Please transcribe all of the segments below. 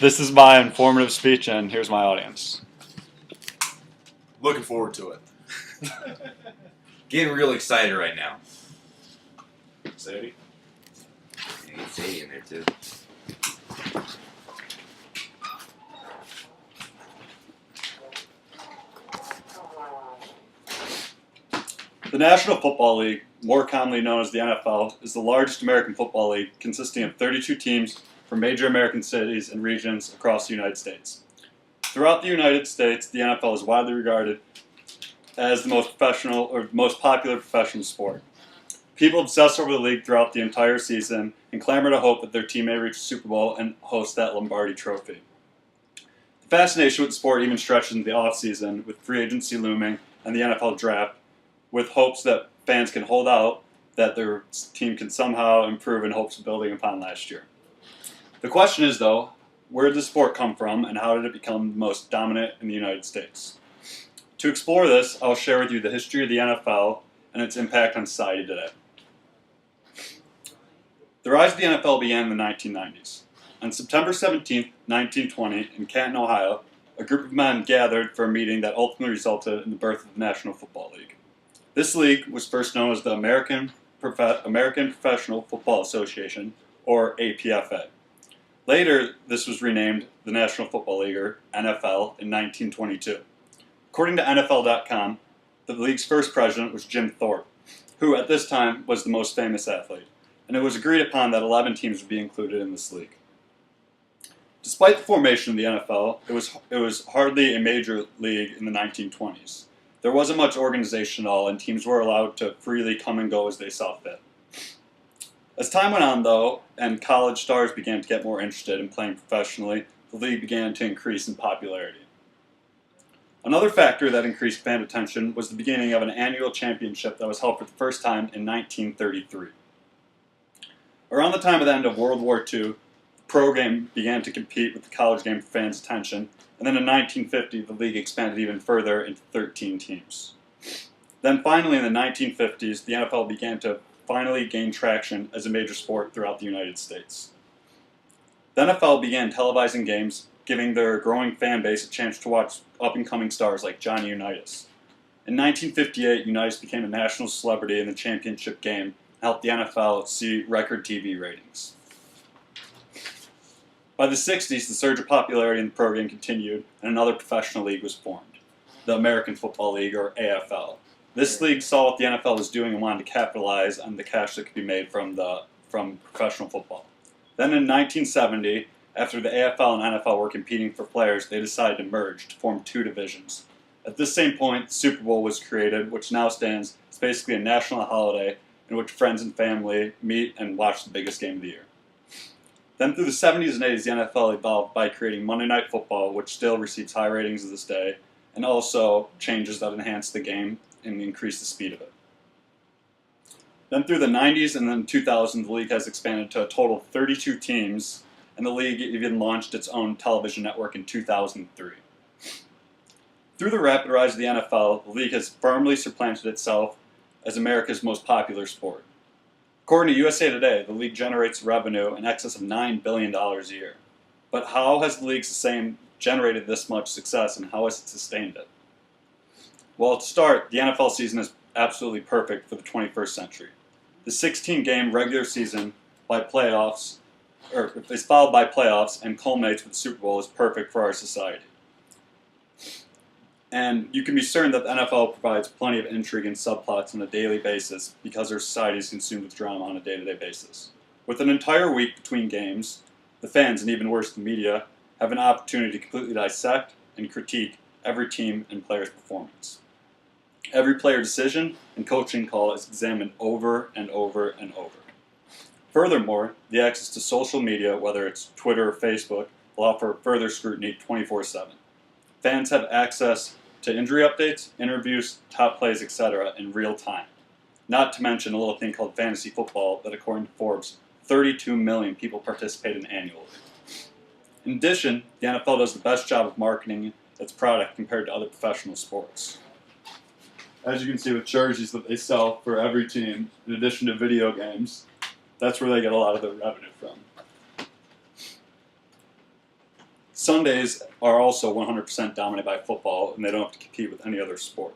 This is my informative speech, and here's my audience. Looking forward to it. Getting real excited right now. Sadie? You can Sadie in there too. The National Football League, more commonly known as the NFL, is the largest American football league consisting of 32 teams from major American cities and regions across the United States. Throughout the United States, the NFL is widely regarded as the most professional or most popular professional sport. People obsess over the league throughout the entire season and clamor to hope that their team may reach the Super Bowl and host that Lombardi Trophy. The fascination with the sport even stretches into the offseason, with free agency looming and the NFL draft, with hopes that fans can hold out that their team can somehow improve in hopes of building upon last year. The question is, though, where did the sport come from and how did it become the most dominant in the United States? To explore this, I'll share with you the history of the NFL and its impact on society today. The rise of the NFL began in the 1990s. On September 17, 1920, in Canton, Ohio, a group of men gathered for a meeting that ultimately resulted in the birth of the National Football League. This league was first known as the American Professional Football Association, or APFA. Later, this was renamed the National Football League, or NFL, in 1922. According to NFL.com, the league's first president was Jim Thorpe, who at this time was the most famous athlete, and it was agreed upon that 11 teams would be included in this league. Despite the formation of the NFL, it was hardly a major league in the 1920s. There wasn't much organization at all, and teams were allowed to freely come and go as they saw fit. As time went on, though, and college stars began to get more interested in playing professionally, the league began to increase in popularity. Another factor that increased fan attention was the beginning of an annual championship that was held for the first time in 1933. Around the time of the end of World War II, the pro game began to compete with the college game for fans' attention, and then in 1950, the league expanded even further into 13 teams. Then finally, in the 1950s, the NFL began to finally gain traction as a major sport throughout the United States. The NFL began televising games, giving their growing fan base a chance to watch up-and-coming stars like Johnny Unitas. In 1958, Unitas became a national celebrity in the championship game and helped the NFL see record TV ratings. By the 60s, the surge of popularity in the pro game continued, and another professional league was formed, the American Football League, or AFL. This league saw what the NFL was doing and wanted to capitalize on the cash that could be made from professional football. Then in 1970, after the AFL and NFL were competing for players, they decided to merge to form two divisions. At this same point, the Super Bowl was created, which now stands as basically a national holiday in which friends and family meet and watch the biggest game of the year. Then through the 70s and 80s, the NFL evolved by creating Monday Night Football, which still receives high ratings to this day, and also changes that enhance the game and increase the speed of it. Then through the 90s and then 2000s, the league has expanded to a total of 32 teams, and the league even launched its own television network in 2003. Through the rapid rise of the NFL, the league has firmly supplanted itself as America's most popular sport. According to USA Today, the league generates revenue in excess of $9 billion a year. But how has the league generated this much success, and how has it sustained it? Well, to start, the NFL season is absolutely perfect for the 21st century. The 16-game regular season is followed by playoffs and culminates with the Super Bowl is perfect for our society. And you can be certain that the NFL provides plenty of intrigue and subplots on a daily basis because our society is consumed with drama on a day-to-day basis. With an entire week between games, the fans, and even worse, the media, have an opportunity to completely dissect and critique every team and player's performance. Every player decision and coaching call is examined over and over and over. Furthermore, the access to social media, whether it's Twitter or Facebook, will offer further scrutiny 24/7. Fans have access to injury updates, interviews, top plays, etc. in real time. Not to mention a little thing called fantasy football that, according to Forbes, 32 million people participate in annually. In addition, the NFL does the best job of marketing its product compared to other professional sports. As you can see with jerseys that they sell for every team, in addition to video games, that's where they get a lot of their revenue from. Sundays are also 100% dominated by football, and they don't have to compete with any other sport.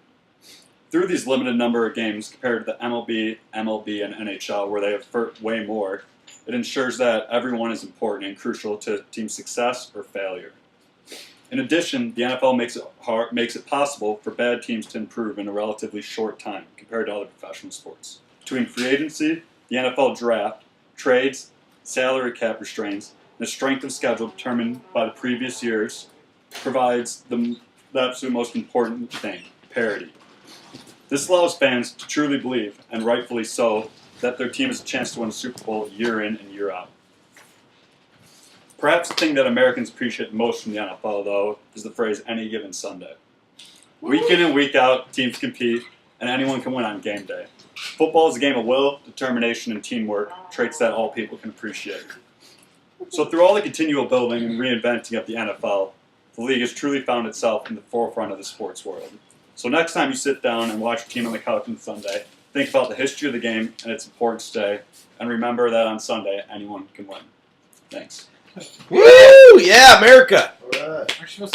Through these limited number of games compared to the MLB, MLB, and NHL, where they have way more, it ensures that everyone is important and crucial to team success or failure. In addition, the NFL makes it possible for bad teams to improve in a relatively short time compared to other professional sports. Between free agency, the NFL draft, trades, salary cap restraints, and the strength of schedule determined by the previous years provides the absolute most important thing, parity. This allows fans to truly believe, and rightfully so, that their team has a chance to win a Super Bowl year in and year out. Perhaps the thing that Americans appreciate most from the NFL, though, is the phrase any given Sunday. Week in and week out, teams compete, and anyone can win on game day. Football is a game of will, determination, and teamwork, traits that all people can appreciate. So through all the continual building and reinventing of the NFL, the league has truly found itself in the forefront of the sports world. So next time you sit down and watch a team on the couch on Sunday, think about the history of the game and its importance today, and remember that on Sunday, anyone can win. Thanks. Woo! Yeah, America! All right. Aren't you supposed